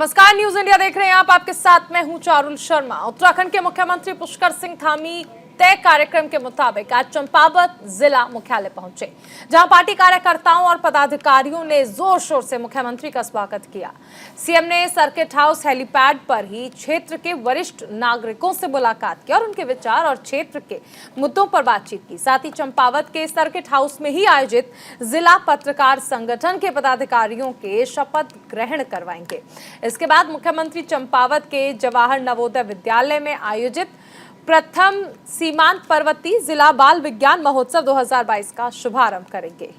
नमस्कार, news India देख रहे हैं आप। आपके साथ मैं हूं चारुल शर्मा। उत्तराखंड के मुख्यमंत्री पुष्कर सिंह धामी तय कार्यक्रम के मुताबिक आज चंपावत जिला मुख्यालय पहुंचे, जहां पार्टी कार्यकर्ताओं और पदाधिकारियों ने जोर शोर से मुख्यमंत्री का स्वागत किया। सीएम ने सर्किट हाउस हेलीपैड पर ही क्षेत्र के वरिष्ठ नागरिकों से मुलाकात की और उनके विचार और क्षेत्र के मुद्दों पर बातचीत की। साथ ही चंपावत के सर्किट हाउस में ही आयोजित जिला पत्रकार संगठन के पदाधिकारियों के शपथ ग्रहण करवाएंगे। इसके बाद मुख्यमंत्री चंपावत के जवाहर नवोदय विद्यालय में आयोजित प्रथम सीमांत पर्वतीय जिला बाल विज्ञान महोत्सव 2022 का शुभारंभ करेंगे।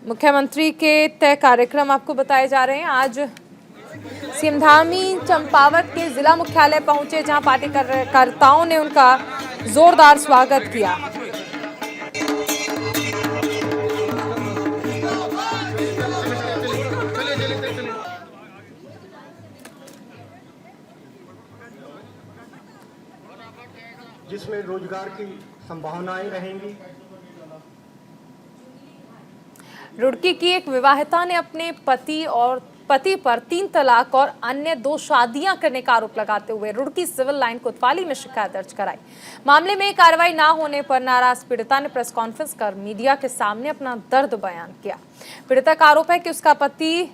मुख्यमंत्री के तय कार्यक्रम आपको बताए जा रहे हैं। आज सीएम धामी चंपावत के जिला मुख्यालय पहुंचे, जहां पार्टी कार्यकर्ताओं ने उनका जोरदार स्वागत किया। जिसमें रोजगार की संभावनाएं रहेंगी। रुड़की की एक विवाहिता ने अपने पति पर 3 तलाक और अन्य 2 शादियां करने का आरोप लगाते हुए रुड़की सिविल लाइन कोतवाली में शिकायत दर्ज कराई। मामले में कार्रवाई न होने पर नाराज पीड़िता ने प्रेस कॉन्फ्रेंस कर मीडिया के सामने अपना दर्द बयान किया। पीड़िता का आरोप है कि उसका पति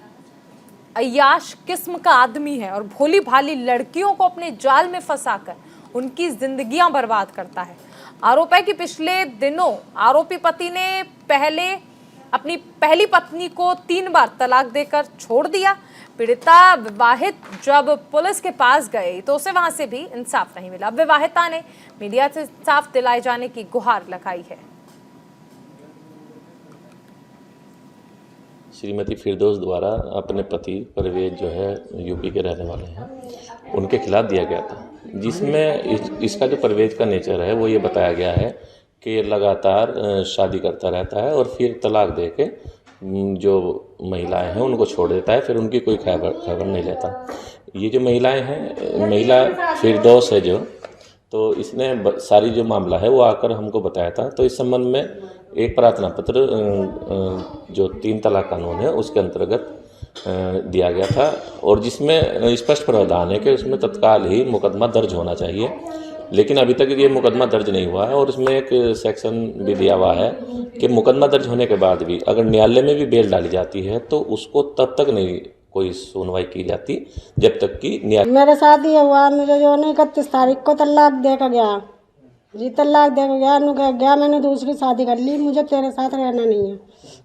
अय्याश किस्म का आदमी है और भोली भाली लड़कियों को अपने जाल में फंसाकर उनकी जिंदगियां बर्बाद करता है। आरोप है कि पिछले दिनों आरोपी पति ने अपनी पहली पत्नी को 3 बार तलाक देकर छोड़ दिया। पीड़िता विवाहित जब पुलिस के पास गए तो उसे वहां से भी इंसाफ नहीं मिला। विवाहिता ने मीडिया से इंसाफ दिलाए जाने की गुहार लगाई है। श्रीमती फिरदौस द्वारा अपने पति परवेज जो है यूपी के रहने वाले हैं, उनके खिलाफ दिया गया था, जिसमें इसका जो परवेज का नेचर है वो ये बताया गया है कि ये लगातार शादी करता रहता है और फिर तलाक दे के जो महिलाएं हैं उनको छोड़ देता है, फिर उनकी कोई खबर नहीं लेता। ये जो महिलाएं हैं, महिला फिरदौस है जो, तो इसने सारी जो मामला है वो आकर हमको बताया था। तो इस संबंध में एक प्रार्थना पत्र जो 3 तलाक कानून है उसके अंतर्गत दिया गया था, और जिसमें स्पष्ट प्रावधान है कि उसमें तत्काल ही मुकदमा दर्ज होना चाहिए। लेकिन अभी तक ये मुकदमा दर्ज नहीं हुआ है, और उसमें एक सेक्शन भी दिया हुआ है कि मुकदमा दर्ज होने के बाद भी अगर न्यायालय में भी बेल डाली जाती है तो उसको तब तक नहीं कोई सुनवाई की जाती जब तक कि न्यायालय। मेरे साथ ये हुआ, मुझे जो है 31 तारीख को तलाक देकर गया जी, तलाक देकर गया मैंने दूसरी शादी कर ली। मुझे तेरे साथ रहना नहीं है।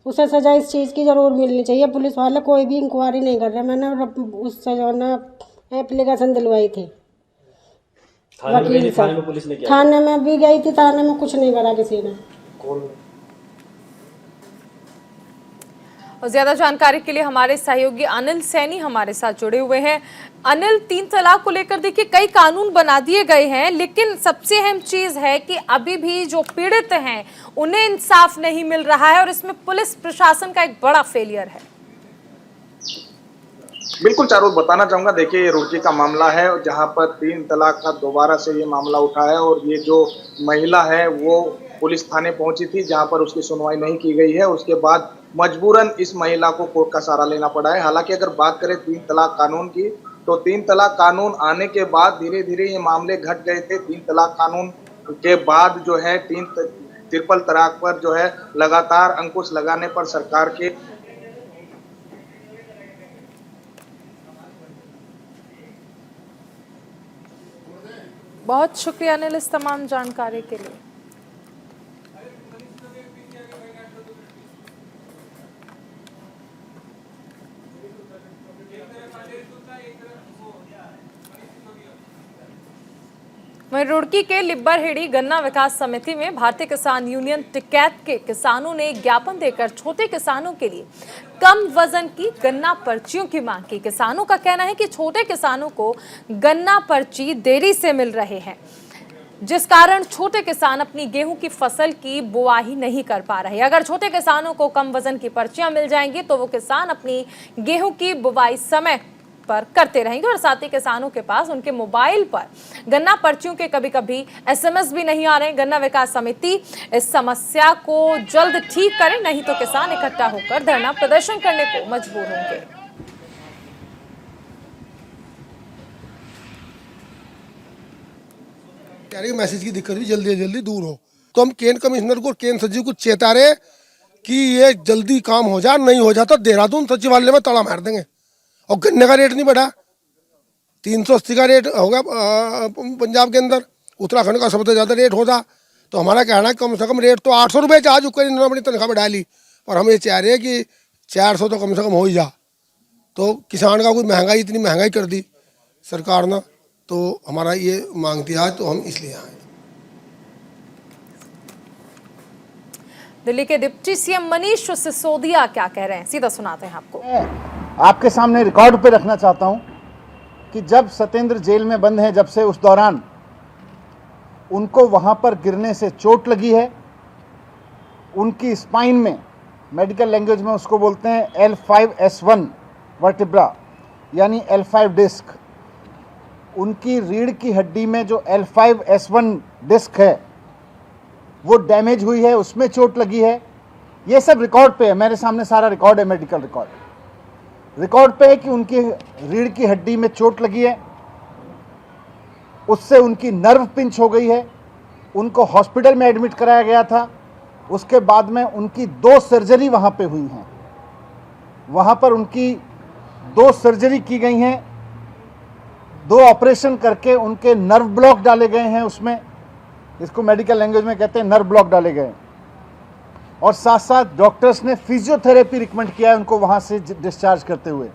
उसे सजा इस चीज़ की ज़रूर मिलनी चाहिए। पुलिस वाले कोई भी इंक्वायरी नहीं कर रहे। मैंने उससे जो है ना एप्लीकेशन दिलवाई थी वकील से। थाने में भी गई थी, थाने में कुछ नहीं करा किसी ने। और ज्यादा जानकारी के लिए हमारे सहयोगी अनिल सैनी हमारे साथ जुड़े हुए हैं। अनिल, 3 तलाक को लेकर देखिए कई कानून बना दिए गए हैं, लेकिन सबसे अहम चीज है कि अभी भी जो पीड़ित हैं उन्हें इंसाफ नहीं मिल रहा है, और इसमें पुलिस प्रशासन का एक बड़ा फेलियर है। बिल्कुल चारुल, बताना चाहूंगा, देखिए ये रुड़की का मामला है जहां पर 3 तलाक का दोबारा से ये मामला उठा है, और ये जो महिला है वो पुलिस थाने पहुंची थी जहां पर उसकी सुनवाई नहीं की गई है। उसके बाद मजबूरन इस महिला को कोर्ट का सहारा लेना पड़ा है। हालांकि अगर बात करें 3 तलाक कानून की, तो 3 तलाक कानून आने के बाद धीरे धीरे ये मामले घट गए थे। 3 तलाक कानून के बाद जो है ट्रिपल तलाक पर जो है लगातार अंकुश लगाने पर सरकार के बहुत शुक्रिया अनिल इस तमाम जानकारी के लिए। वहीं रुड़की के लिब्बरहेड़ी गन्ना विकास समिति में भारतीय किसान यूनियन टिकैत के किसानों ने ज्ञापन देकर छोटे किसानों के लिए कम वजन की गन्ना पर्चियों की मांग की। किसानों का कहना है कि छोटे किसानों को गन्ना पर्ची देरी से मिल रहे हैं, जिस कारण छोटे किसान अपनी गेहूं की फसल की बुआई नहीं कर पा रहे। अगर छोटे किसानों को कम वजन की पर्चियां मिल जाएंगी तो वो किसान अपनी गेहूं की बुआई समय पर करते रहेंगे। और साथ ही किसानों के पास उनके मोबाइल पर गन्ना पर्चियों के कभी-कभी SMS भी नहीं आ रहे। गन्ना विकास समिति इस समस्या को जल्द ठीक करे, नहीं तो किसान इकट्ठा होकर धरना प्रदर्शन करने को मजबूर होंगे। मैसेज की दिक्कत भी जल्दी से जल्दी दूर हो, तो हम केंद्र कमिश्नर को, केंद्र सचिव को चेता रहे कि ये जल्दी काम हो जाए, नहीं हो जाता तो देहरादून सचिवालय में तड़ा मार देंगे। और गन्ने का रेट नहीं बढ़ा, 380 का रेट होगा पंजाब के अंदर, उत्तराखंड का सबसे ज़्यादा रेट होता। तो हमारा कहना है कम से कम रेट तो 800 रुपये चाह चुका, इन्होंने अपनी तनख्वाह बढ़ा ली, पर हम ये चाह रहे हैं कि 400 तो कम से कम हो ही जा। तो किसान का कोई महंगाई, इतनी महंगाई कर दी सरकार ने, तो हमारा ये मांग थी आज, तो हम इसलिए आए। दिल्ली के डिप्टी सीएम मनीष सिसोदिया क्या कह रहे हैं, सीधा सुनाते हैं आपको। आपके सामने रिकॉर्ड पे रखना चाहता हूं कि जब सत्येंद्र जेल में बंद हैं, जब से उस दौरान उनको वहां पर गिरने से चोट लगी है। उनकी स्पाइन में, मेडिकल लैंग्वेज में उसको बोलते हैं L5S1 वर्टिब्रा यानी L5 डिस्क। उनकी रीढ़ की हड्डी में जो L5S1 डिस्क है वो डैमेज हुई है, उसमें चोट लगी है। ये सब रिकॉर्ड पे है, मेरे सामने सारा रिकॉर्ड है, मेडिकल रिकॉर्ड पे है कि उनकी रीढ़ की हड्डी में चोट लगी है, उससे उनकी नर्व पिंच हो गई है। उनको हॉस्पिटल में एडमिट कराया गया था। उसके बाद में उनकी 2 सर्जरी वहाँ पे हुई हैं। वहाँ पर उनकी 2 सर्जरी की गई हैं, 2 ऑपरेशन करके उनके नर्व ब्लॉक डाले गए हैं। उसमें इसको मेडिकल लैंग्वेज में कहते हैं नर्व ब्लॉक डाले गए। और साथ साथ डॉक्टर्स ने फिजियोथेरेपी रिकमेंड किया है उनको वहाँ से डिस्चार्ज करते हुए।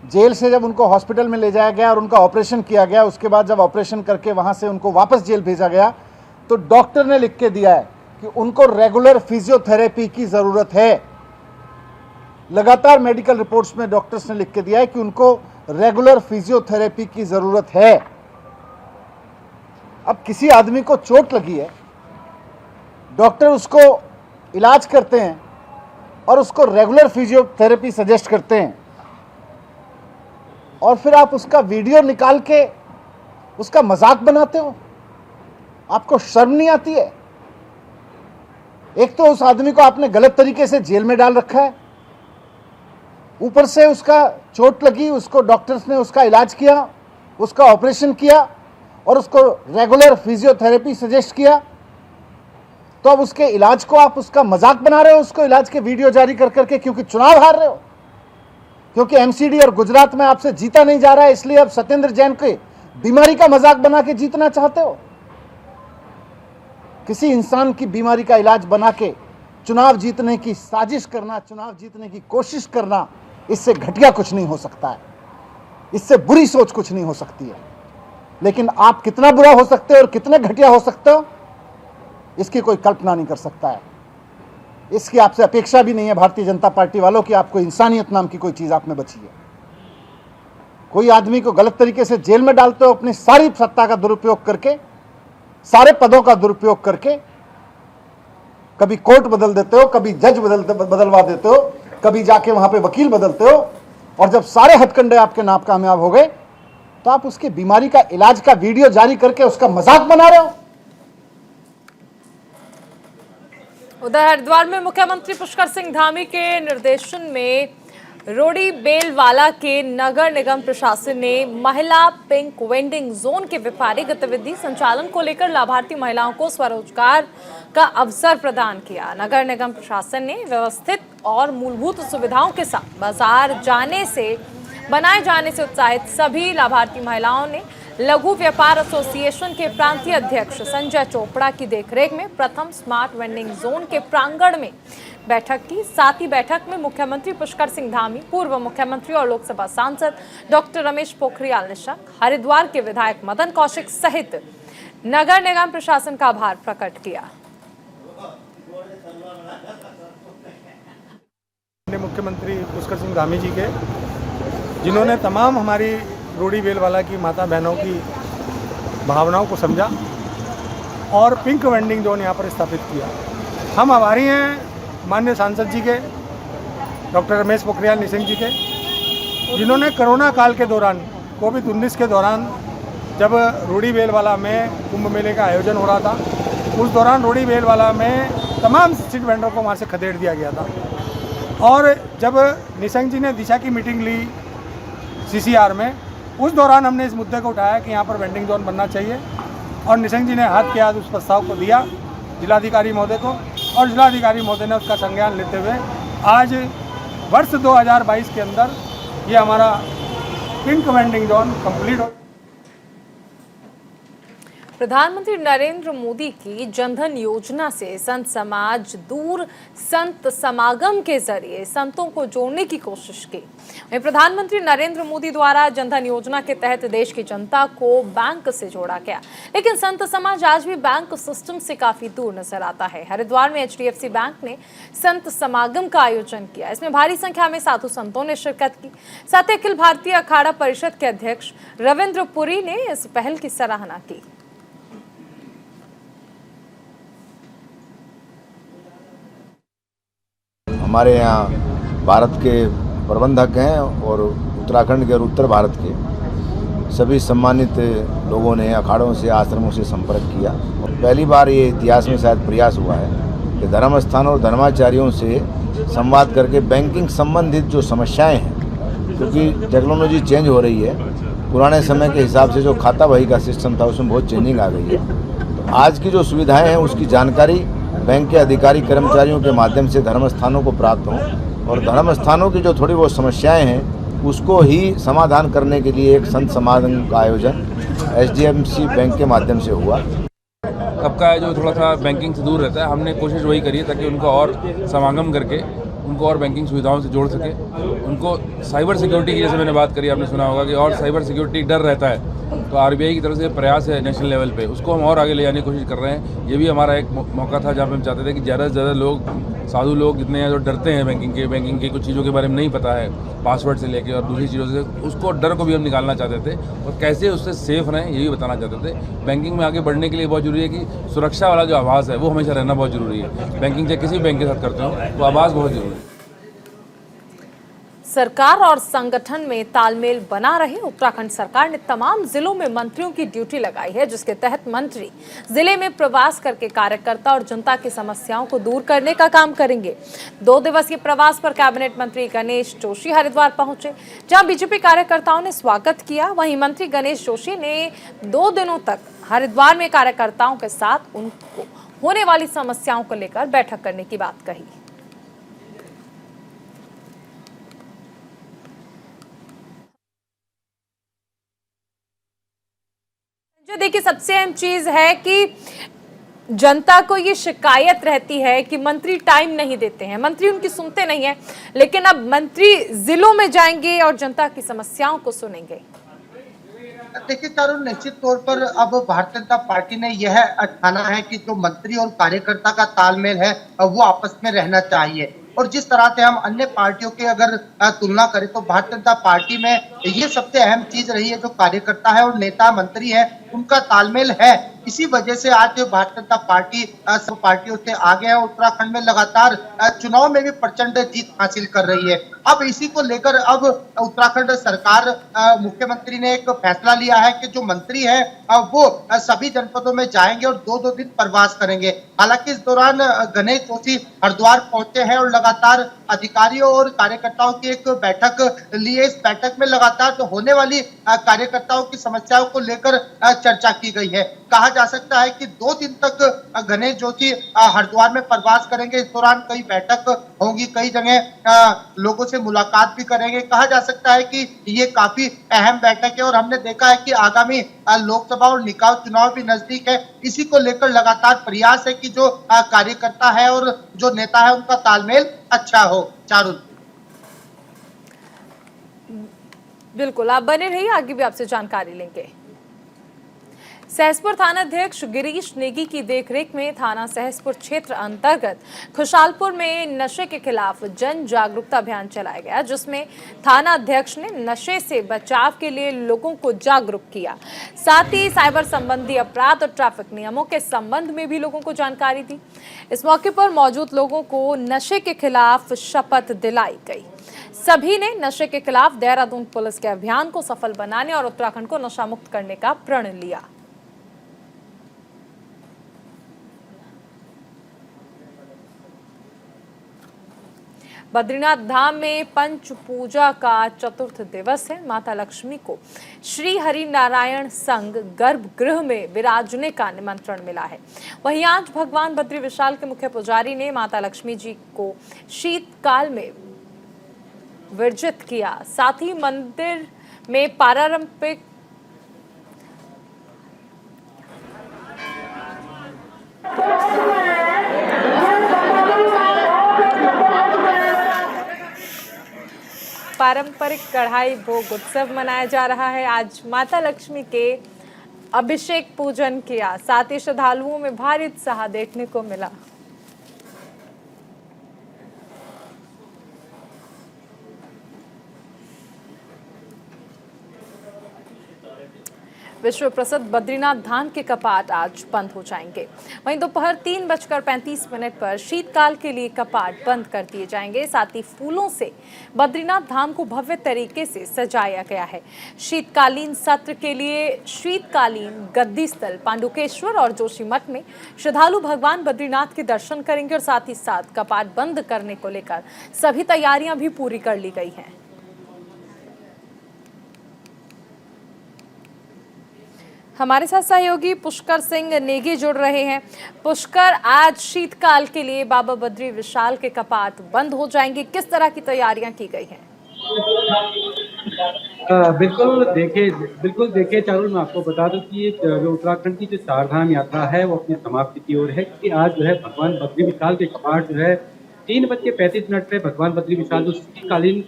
जेल से जब उनको हॉस्पिटल में ले जाया गया और उनका ऑपरेशन किया गया, उसके बाद जब ऑपरेशन करके वहाँ से उनको वापस जेल भेजा गया, तो डॉक्टर ने लिख के दिया है कि उनको रेगुलर फिजियोथेरेपी की ज़रूरत है। लगातार मेडिकल रिपोर्ट्स में डॉक्टर्स ने लिख के दिया है कि उनको रेगुलर फिजियोथेरेपी की ज़रूरत है। अब किसी आदमी को चोट लगी है, डॉक्टर उसको इलाज करते हैं और उसको रेगुलर फिजियोथेरेपी सजेस्ट करते हैं, और फिर आप उसका वीडियो निकाल के उसका मजाक बनाते हो। आपको शर्म नहीं आती है? एक तो उस आदमी को आपने गलत तरीके से जेल में डाल रखा है, ऊपर से उसका चोट लगी, उसको डॉक्टर्स ने उसका इलाज किया, उसका ऑपरेशन किया और उसको रेगुलर फिजियोथेरेपी सजेस्ट किया। तो अब उसके इलाज को आप उसका मजाक बना रहे हो, उसको इलाज के वीडियो जारी कर करके, क्योंकि चुनाव हार रहे हो, क्योंकि एमसीडी और गुजरात में आपसे जीता नहीं जा रहा है, इसलिए अब सत्येंद्र जैन के बीमारी का मजाक बना के जीतना चाहते हो। किसी इंसान की बीमारी का इलाज बना के चुनाव जीतने की साजिश करना, चुनाव जीतने की कोशिश करना, इससे घटिया कुछ नहीं हो सकता है, इससे बुरी सोच कुछ नहीं हो सकती है। लेकिन आप कितना बुरा हो सकते हो और कितने घटिया हो सकते हो, इसकी कोई कल्पना नहीं कर सकता है। इसकी आपसे अपेक्षा भी नहीं है भारतीय जनता पार्टी वालों की। आपको इंसानियत नाम की कोई चीज आप में बची है? कोई आदमी को गलत तरीके से जेल में डालते हो, अपनी सारी सत्ता का दुरुपयोग करके, सारे पदों का दुरुपयोग करके। कभी कोर्ट बदल देते हो, कभी जज बदलवा देते हो, कभी जाके वहां पे वकील बदलते हो, और जब सारे हथकंडे आपके नाम कामयाब हो गए तो आप उसकी बीमारी का इलाज का वीडियो जारी करके उसका मजाक बना रहे हो। उधर हरिद्वार में मुख्यमंत्री पुष्कर सिंह धामी के निर्देशन में रोडी बेलवाला के नगर निगम प्रशासन ने महिला पिंक वेंडिंग जोन के व्यापारिक गतिविधि संचालन को लेकर लाभार्थी महिलाओं को स्वरोजगार का अवसर प्रदान किया। नगर निगम प्रशासन ने व्यवस्थित और मूलभूत सुविधाओं के साथ बाजार बनाए जाने से उत्साहित सभी लाभार्थी महिलाओं ने लघु व्यापार एसोसिएशन के प्रांतीय अध्यक्ष संजय चोपड़ा की देखरेख में प्रथम स्मार्ट वेंडिंग जोन के प्रांगण में बैठक की। साथ ही बैठक में मुख्यमंत्री पुष्कर सिंह धामी, पूर्व मुख्यमंत्री और लोकसभा सांसद डॉक्टर रमेश पोखरियाल निशंक, हरिद्वार के विधायक मदन कौशिक सहित नगर निगम प्रशासन का आभार प्रकट किया। मुख्यमंत्री पुष्कर सिंह धामी जी के, जिन्होंने तमाम हमारी रोडी बेलवाला की माता बहनों की भावनाओं को समझा और पिंक वेंडिंग जोन यहाँ पर स्थापित किया। हम आभारी हैं माननीय सांसद जी के, डॉक्टर रमेश पोखरियाल निशंक जी के, जिन्होंने कोरोना काल के दौरान, कोविड-19 के दौरान, जब रोड़ी बेलवाला में कुंभ मेले का आयोजन हो रहा था, उस दौरान रोड़ी बेलवाला में तमाम स्ट्रीट वेंडर को वहाँ से खदेड़ दिया गया था। और जब निशंक जी ने दिशा की मीटिंग ली CCR में, उस दौरान हमने इस मुद्दे को उठाया कि यहाँ पर वेंडिंग जोन बनना चाहिए, और निशंक जी ने हाथ के हाथ उस प्रस्ताव को दिया जिलाधिकारी महोदय को, और जिलाधिकारी महोदय ने उसका संज्ञान लेते हुए आज वर्ष 2022 के अंदर ये हमारा पिंक वेंडिंग जोन कंप्लीट हो। प्रधानमंत्री नरेंद्र मोदी की जनधन योजना से संत समाज दूर संत समागम के जरिए संतों को जोड़ने की कोशिश की। वहीं प्रधानमंत्री नरेंद्र मोदी द्वारा जनधन योजना के तहत देश की जनता को बैंक से जोड़ा गया, लेकिन संत समाज आज भी बैंक सिस्टम से काफी दूर नजर आता है। हरिद्वार में HDFC बैंक ने संत समागम का आयोजन किया। इसमें भारी संख्या में साधु संतों ने शिरकत की। साथ ही अखिल भारतीय अखाड़ा परिषद के अध्यक्ष रविंद्र पुरी ने इस पहल की सराहना की। हमारे यहाँ भारत के प्रबंधक हैं और उत्तराखंड के और उत्तर भारत के सभी सम्मानित लोगों ने अखाड़ों से, आश्रमों से संपर्क किया। पहली बार ये इतिहास में शायद प्रयास हुआ है कि धर्म स्थान और धर्माचार्यों से संवाद करके बैंकिंग संबंधित जो समस्याएं हैं, क्योंकि टेक्नोलॉजी चेंज हो रही है, पुराने समय के हिसाब से जो खाता बही का सिस्टम था उसमें बहुत चेंजिंग आ गई है। आज की जो सुविधाएँ हैं उसकी जानकारी बैंक के अधिकारी कर्मचारियों के माध्यम से धर्म स्थानों को प्राप्त हों, और धर्म स्थानों की जो थोड़ी बहुत समस्याएं हैं उसको ही समाधान करने के लिए एक संत समागम का आयोजन HDFC बैंक के माध्यम से हुआ। तबका है जो थोड़ा सा बैंकिंग से दूर रहता है, हमने कोशिश वही करी है ताकि उनको और समागम करके उनको और बैंकिंग सुविधाओं से जोड़ सके। उनको साइबर सिक्योरिटी की, जैसे मैंने बात करी, आपने सुना होगा कि और साइबर सिक्योरिटी डर रहता है, तो RBI की तरफ से प्रयास है नेशनल लेवल पे, उसको हम और आगे ले जाने की कोशिश कर रहे हैं। ये भी हमारा एक मौका था जहाँ पे हम चाहते थे कि ज़्यादा से ज़्यादा लोग, साधु लोग जितने हैं जो डरते हैं बैंकिंग के कुछ चीज़ों के बारे में नहीं पता है, पासवर्ड से लेके और दूसरी चीज़ों से, उसको डर को भी हम निकालना चाहते थे और कैसे उससे सेफ रहें ये भी बताना चाहते थे। बैंकिंग में आगे बढ़ने के लिए बहुत ज़रूरी है कि सुरक्षा वाला जो आभास है वो हमेशा रहना बहुत ज़रूरी है। बैंकिंग चाहे किसी बैंक के साथ करते हो तो आभास बहुत ज़रूरी है। सरकार और संगठन में तालमेल बना रहे, उत्तराखंड सरकार ने तमाम जिलों में मंत्रियों की ड्यूटी लगाई है, जिसके तहत मंत्री जिले में प्रवास करके कार्यकर्ता और जनता की समस्याओं को दूर करने का काम करेंगे। 2 दिवसीय प्रवास पर कैबिनेट मंत्री गणेश जोशी हरिद्वार पहुंचे, जहां बीजेपी कार्यकर्ताओं ने स्वागत किया। वहीं मंत्री गणेश जोशी ने 2 दिनों तक हरिद्वार में कार्यकर्ताओं के साथ उनको होने वाली समस्याओं को लेकर बैठक करने की बात कही। जो देखिए, सबसे अहम चीज है कि जनता को ये शिकायत रहती है कि मंत्री टाइम नहीं देते हैं, मंत्री उनकी सुनते नहीं है, लेकिन अब मंत्री जिलों में जाएंगे और जनता की समस्याओं को सुनेंगे। देखिए चारुल, निश्चित तौर पर अब भारतीय जनता पार्टी ने यह ठाना है कि जो मंत्री और कार्यकर्ता का तालमेल है वो आपस में रहना चाहिए। और जिस तरह से हम अन्य पार्टियों के अगर तुलना करें तो भारतीय जनता पार्टी में ये सबसे अहम चीज रही है, जो कार्यकर्ता है और नेता मंत्री है उनका तालमेल है। इसी वजह से आज भारतीय जनता पार्टी सब पार्टियों से आगे है, उत्तराखंड में लगातार चुनाव में भी प्रचंड जीत हासिल कर रही है। अब इसी को लेकर अब उत्तराखंड सरकार, मुख्यमंत्री ने एक फैसला लिया है कि जो मंत्री है वो सभी जनपदों में जाएंगे और 2-2 दिन प्रवास करेंगे। हालांकि इस दौरान गणेश जोशी हरिद्वार पहुंचे हैं और लगातार अधिकारियों और कार्यकर्ताओं की एक बैठक लिए। इस बैठक में लगातार तो होने वाली कार्यकर्ताओं की समस्याओं को लेकर चर्चा की गई है। कहा जा सकता है कि 2 दिन तक गणेश जोशी हरिद्वार में प्रवास करेंगे। इस दौरान कई बैठक होंगी, कई जगह लोगों से मुलाकात भी करेंगे। कहा जा सकता है कि ये काफी अहम बैठक है और हमने देखा है कि आगामी लोकसभा और निकाय चुनाव भी नजदीक है। इसी को लेकर लगातार प्रयास है कि जो कार्यकर्ता है और जो नेता है उनका तालमेल अच्छा हो। चारुल, बिल्कुल, आप बने रहिए, आगे भी आपसे जानकारी लेंगे। सहसपुर थानाध्यक्ष गिरीश नेगी की देखरेख में थाना सहसपुर क्षेत्र अंतर्गत खुशालपुर में नशे के खिलाफ जन जागरूकता अभियान चलाया गया, जिसमें थाना अध्यक्ष ने नशे से बचाव के लिए लोगों को जागरूक किया। साथ ही साइबर संबंधी अपराध और ट्रैफिक नियमों के संबंध में भी लोगों को जानकारी दी। इस मौके पर मौजूद लोगों को नशे के खिलाफ शपथ दिलाई गई। सभी ने नशे के खिलाफ देहरादून पुलिस के अभियान को सफल बनाने और उत्तराखंड को नशा मुक्त करने का प्रण लिया। बद्रीनाथ धाम में पंच पूजा का चतुर्थ दिवस है। माता लक्ष्मी को श्री हरि नारायण संघ गर्भगृह में विराजने का निमंत्रण मिला है। वहीं आज भगवान बद्री विशाल के मुख्य पुजारी ने माता लक्ष्मी जी को शीतकाल में विरजित किया। साथ ही मंदिर में पारंपरिक कढ़ाई भोग उत्सव मनाया जा रहा है। आज माता लक्ष्मी के अभिषेक पूजन किया। साथ ही श्रद्धालुओं में भारी उत्साह देखने को मिला। विश्व प्रसिद्ध बद्रीनाथ धाम के कपाट आज बंद हो जाएंगे। वहीं दोपहर 3:35 पर शीतकाल के लिए कपाट बंद कर दिए जाएंगे। साथ ही फूलों से बद्रीनाथ धाम को भव्य तरीके से सजाया गया है। शीतकालीन सत्र के लिए शीतकालीन गद्दी स्थल पांडुकेश्वर और जोशीमठ में श्रद्धालु भगवान बद्रीनाथ के दर्शन करेंगे और साथ ही साथ कपाट बंद करने को लेकर सभी तैयारियां भी पूरी कर ली गई हैं। हमारे साथ सहयोगी पुष्कर सिंह नेगी जुड़ रहे हैं। पुष्कर, आज शीतकाल के लिए बाबा बद्री विशाल के कपाट बंद हो जाएंगे, किस तरह की तैयारियां की गई हैं? बिल्कुल देखिए चारुल, मैं आपको बता दूं कि जो उत्तराखंड की जो चारधाम यात्रा है वो अपनी समाप्ति की ओर है, क्योंकि आज जो है भगवान बद्री विशाल के कपाट जो है 3:35 पे भगवान बद्री विशाल जो शीतकालीन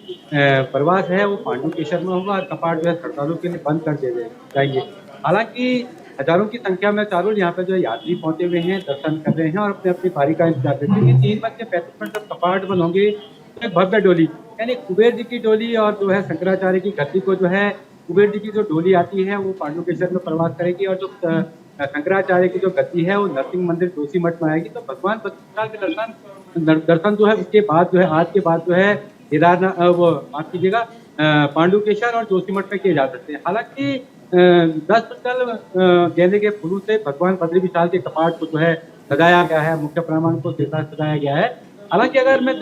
प्रवास है वो पांडुकेश्वर में होगा और कपाट जो है श्रद्धालुओं के लिए बंद कर दिए जाएंगे। हालांकि हजारों की संख्या में चारुल यहाँ पे जो यात्री पहुंचे हुए हैं, दर्शन कर रहे हैं और अपने अपनी बारी का इंतजार करते हैं। 3:35 जब कपाट बंद होंगे तो एक भव्य डोली यानी कुबेर जी की डोली और जो है शंकराचार्य की गद्दी को जो है कुबेर जी की जो डोली आती है वो पांडुकेश्वर में प्रवास करेगी और जो शंकराचार्य की जो गद्दी है वो नरसिंह मंदिर जोशीमठ में आएगी। तो भगवान बद्रीनाथ के दर्शन जो है उसके बाद जो है आज के बाद जो है वो माफ कीजिएगा पांडुकेश्वर और जोशीमठ में किए जा सकते हैं। हालांकि 10 क्विंटल गेंदे के फूलों से भगवान बद्री विशाल के कपाट को जो है सजाया गया है, मुख्य प्रांगण को सजाया गया है। हालांकि अगर मैं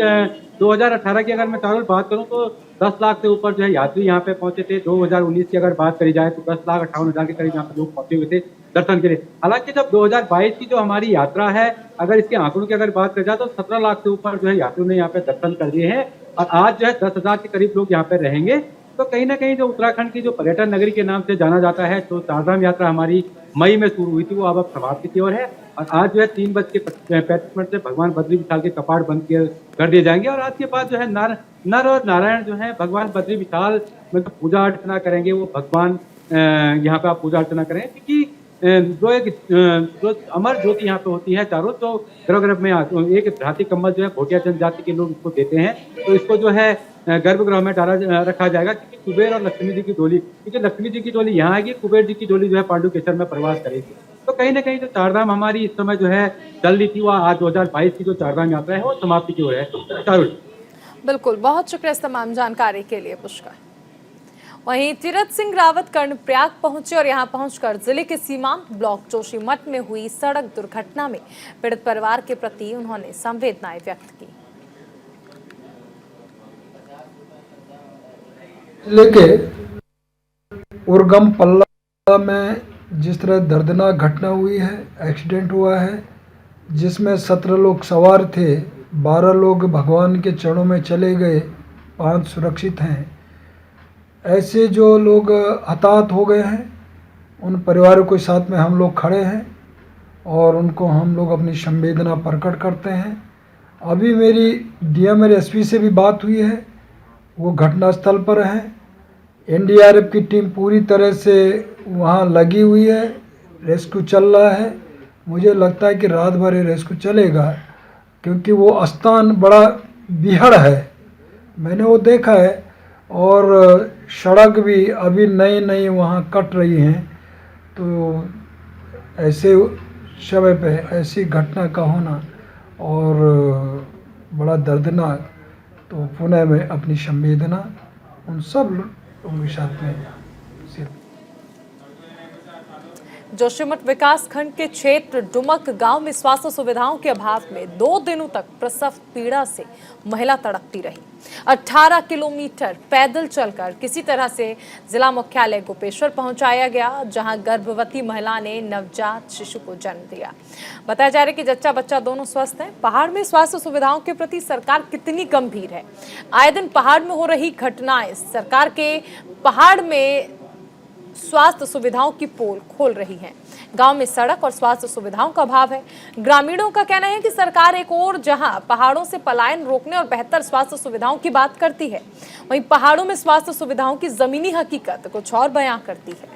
2018 की अगर मैं चारुल बात करूं तो 10 लाख से ऊपर जो है यात्री यहाँ पे पहुंचे थे। 2019 की अगर बात करी जाए तो 10,58,000 के करीब यहाँ पे लोग पहुंचे हुए थे दर्शन के लिए। हालांकि जब 2022 की जो हमारी यात्रा है अगर इसके आंकड़ों की अगर बात करी जाए तो 17 लाख से ऊपर जो है यात्रियों ने यहाँ पे दर्शन कर दिए हैं और आज जो है 10,000 के करीब लोग यहाँ पे रहेंगे। तो कहीं ना कहीं जो उत्तराखंड की जो पर्यटन नगरी के नाम से जाना जाता है, तो चारधाम यात्रा हमारी मई में शुरू हुई थी वो अब समाप्ति की ओर है और आज जो है 3:35 से भगवान बद्री विशाल के कपाट बंद कर दिए जाएंगे और आज के बाद जो है नर और नारायण जो है भगवान बद्री विशाल में तो पूजा अर्चना करेंगे। वो भगवान यहाँ पे आप पूजा अर्चना करेंगे क्योंकि जो अमर ज्योति यहाँ पे होती है चारों, तो गर्भगृह में एक भांति कम्बल जो है भोटिया जनजाति के लोग इसको देते हैं, तो इसको जो है गर्भगृह में रखा जाएगा क्योंकि कुबेर और लक्ष्मी जी की डोली, क्योंकि लक्ष्मी जी की डोली यहाँ आएगी, कुबेर जी की डोली जो है पांडुकेश्वर में प्रवास करेगी। तो कहीं ना कहीं जो चारधाम हमारी इस समय जो है चल रही थी वो आज 2022 की जो चारधाम यात्रा है वो समाप्ति की ओर है। चारुल, बिल्कुल, बहुत शुक्रिया इस तमाम जानकारी के लिए पुष्कर। वहीं तीरथ सिंह रावत कर्णप्रयाग पहुंचे और यहां पहुंचकर जिले के सीमांत ब्लॉक जोशीमठ में हुई सड़क दुर्घटना में पीड़ित परिवार के प्रति उन्होंने संवेदनाएं व्यक्त की। जिले के उर्गम पल्ला में जिस तरह दर्दनाक घटना हुई है, एक्सीडेंट हुआ है जिसमें 17 लोग सवार थे, 12 लोग भगवान के चरणों में चले गए, 5 सुरक्षित हैं। ऐसे जो लोग हताहत हो गए हैं उन परिवारों के साथ में हम लोग खड़े हैं और उनको हम लोग अपनी संवेदना प्रकट करते हैं। अभी मेरी डीएम एसपी से भी बात हुई है, वो घटनास्थल पर हैं। एनडीआरएफ की टीम पूरी तरह से वहाँ लगी हुई है, रेस्क्यू चल रहा है। मुझे लगता है कि रात भर रेस्क्यू चलेगा क्योंकि वो स्थान बड़ा बिहड़ है, मैंने वो देखा है और सड़क भी अभी नई वहाँ कट रही हैं। तो ऐसे समय पे ऐसी घटना का होना और बड़ा दर्दनाक, तो पुनः मैं अपनी संवेदना उन सब लोगों के साथ में जोशीमठ विकास खंड के क्षेत्र डुमक गांव में स्वास्थ्य सुविधाओं के अभाव में 2 दिनों तक प्रसव पीड़ा से महिला तड़पती रही। 18 किलोमीटर पैदल चलकर किसी तरह से जिला मुख्यालय गोपेश्वर पहुंचाया गया, जहां गर्भवती महिला ने नवजात शिशु को जन्म दिया। बताया जा रहा है कि जच्चा बच्चा दोनों स्वस्थ हैं। पहाड़ में स्वास्थ्य सुविधाओं के प्रति सरकार कितनी गंभीर है। आए दिन पहाड़ में हो रही घटनाएं सरकार के पहाड़ में स्वास्थ्य सुविधाओं की पोल खोल रही हैं। गांव में सड़क और स्वास्थ्य सुविधाओं का अभाव है। ग्रामीणों का कहना है कि सरकार एक ओर जहां पहाड़ों से पलायन रोकने और बेहतर स्वास्थ्य सुविधाओं की बात करती है, वहीं पहाड़ों में स्वास्थ्य सुविधाओं की जमीनी हकीकत कुछ और बयां करती है।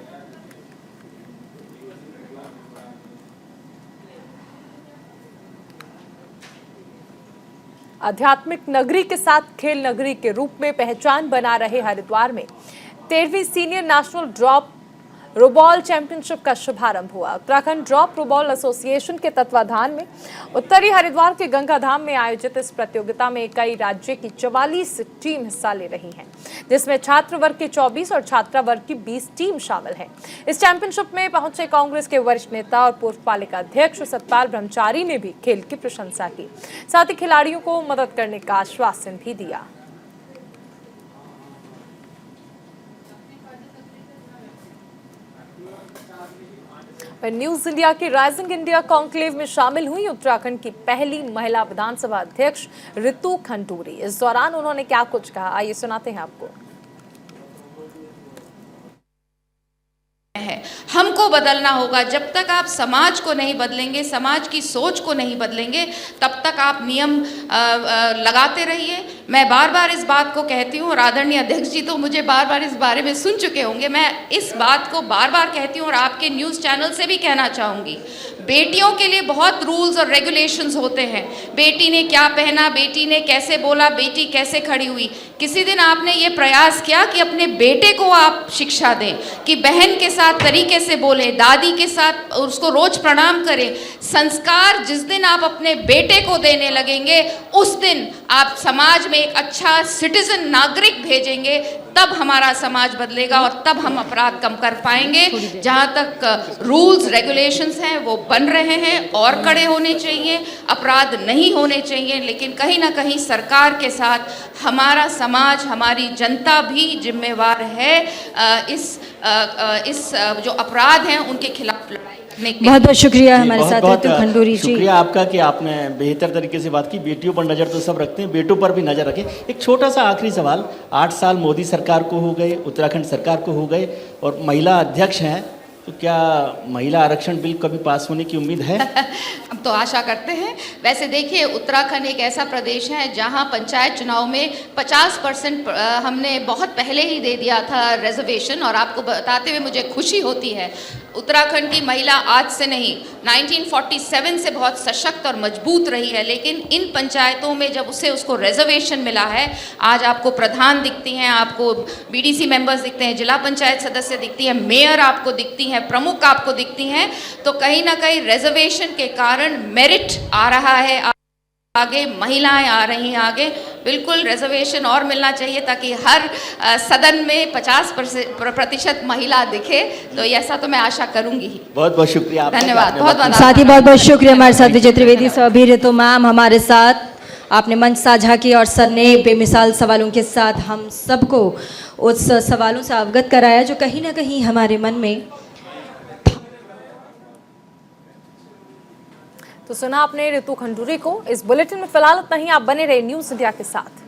आध्यात्मिक नगरी के साथ खेल नगरी के रूप में पहचान बना रहे हरिद्वार में 13वीं सीनियर नेशनल ड्रॉप रोबॉल चैंपियनशिप का शुभारंभ हुआ। उत्तराखंड ड्रॉप रोबॉल एसोसिएशन के तत्वाधान में उत्तरी हरिद्वार के गंगाधाम में आयोजित इस प्रतियोगिता में कई राज्य की 44 टीम हिस्सा ले रही हैं, जिसमें छात्र वर्ग की 24 और छात्रा वर्ग की 20 टीम शामिल है। इस चैंपियनशिप में पहुंचे कांग्रेस के वरिष्ठ नेता और पूर्व पालिका अध्यक्ष सतपाल ब्रह्मचारी ने भी खेल की प्रशंसा की, साथ ही खिलाड़ियों को मदद करने का आश्वासन भी दिया। न्यूज इंडिया के राइजिंग इंडिया कॉन्क्लेव में शामिल हुई उत्तराखंड की पहली महिला विधानसभा अध्यक्ष ऋतु खंडूरी। इस दौरान उन्होंने क्या कुछ कहा, आइए सुनाते हैं आपको। हमको बदलना होगा। जब तक आप समाज को नहीं बदलेंगे, समाज की सोच को नहीं बदलेंगे, तब तक आप नियम लगाते रहिए। मैं बार बार इस बात को कहती हूँ और आदरणीय अध्यक्ष जी तो मुझे बार बार इस बारे में सुन चुके होंगे। मैं इस बात को बार बार कहती हूँ और आपके न्यूज़ चैनल से भी कहना चाहूँगी, बेटियों के लिए बहुत रूल्स और रेगुलेशंस होते हैं। बेटी ने क्या पहना, बेटी ने कैसे बोला, बेटी कैसे खड़ी हुई। किसी दिन आपने ये प्रयास किया कि अपने बेटे को आप शिक्षा दें कि बहन के साथ तरीके से बोलें, दादी के साथ उसको रोज प्रणाम करें। संस्कार जिस दिन आप अपने बेटे को देने लगेंगे, उस दिन आप समाज में एक अच्छा सिटीजन नागरिक भेजेंगे, तब हमारा समाज बदलेगा और तब हम अपराध कम कर पाएंगे। जहाँ तक रूल्स रेगुलेशंस हैं वो बन रहे हैं और कड़े होने चाहिए, अपराध नहीं होने चाहिए, लेकिन कहीं ना कहीं सरकार के साथ हमारा समाज, हमारी जनता भी जिम्मेवार है इस जो अपराध हैं उनके खिलाफ लड़ाई। बहुत बहुत शुक्रिया हमारे साथ ऋतु खंडूरी जी। शुक्रिया आपका कि आपने बेहतर तरीके से बात की। बेटियों पर नज़र तो सब रखते हैं, बेटों पर भी नज़र रखें। एक छोटा सा आखिरी सवाल, 8 साल मोदी सरकार को हो गए, उत्तराखंड सरकार को हो गए और महिला अध्यक्ष हैं, तो क्या महिला आरक्षण बिल कभी पास होने की उम्मीद है? हम तो आशा करते हैं। वैसे देखिए, उत्तराखंड एक ऐसा प्रदेश है जहां पंचायत चुनाव में 50% हमने बहुत पहले ही दे दिया था रिजर्वेशन, और आपको बताते हुए मुझे खुशी होती है। उत्तराखंड की महिला आज से नहीं, 1947 से बहुत सशक्त और मजबूत रही है, लेकिन इन पंचायतों में जब उसको रिजर्वेशन मिला है, आज आपको प्रधान दिखती हैं, आपको बीडीसी मेंबर्स दिखते हैं, जिला पंचायत सदस्य दिखती हैं, मेयर आपको दिखती हैं, प्रमुख आपको दिखती हैं, तो कहीं ना कहीं रिजर्वेशन के कारण मेरिट आ रहा है आगे, महिलाएं आ रही हैं आगे। बिल्कुल रिजर्वेशन और मिलना चाहिए ताकि हर सदन में 50% महिला दिखे, तो ऐसा तो मैं आशा करूंगी ही। बहुत बहुत शुक्रिया, धन्यवाद। बहुत बहुत साथ ही बहुत बहुत शुक्रिया हमारे साथ विजय त्रिवेदी सभी, ऋतु मैम हमारे साथ, आपने मंच साझा किया और सर ने बेमिसाल सवालों के साथ हम सबको उस सवालों से अवगत कराया जो कहीं ना कहीं हमारे मन में। तो सुना आपने ऋतु खंडूरी को। इस बुलेटिन में फिलहाल इतना ही। आप बने रहे न्यूज इंडिया के साथ।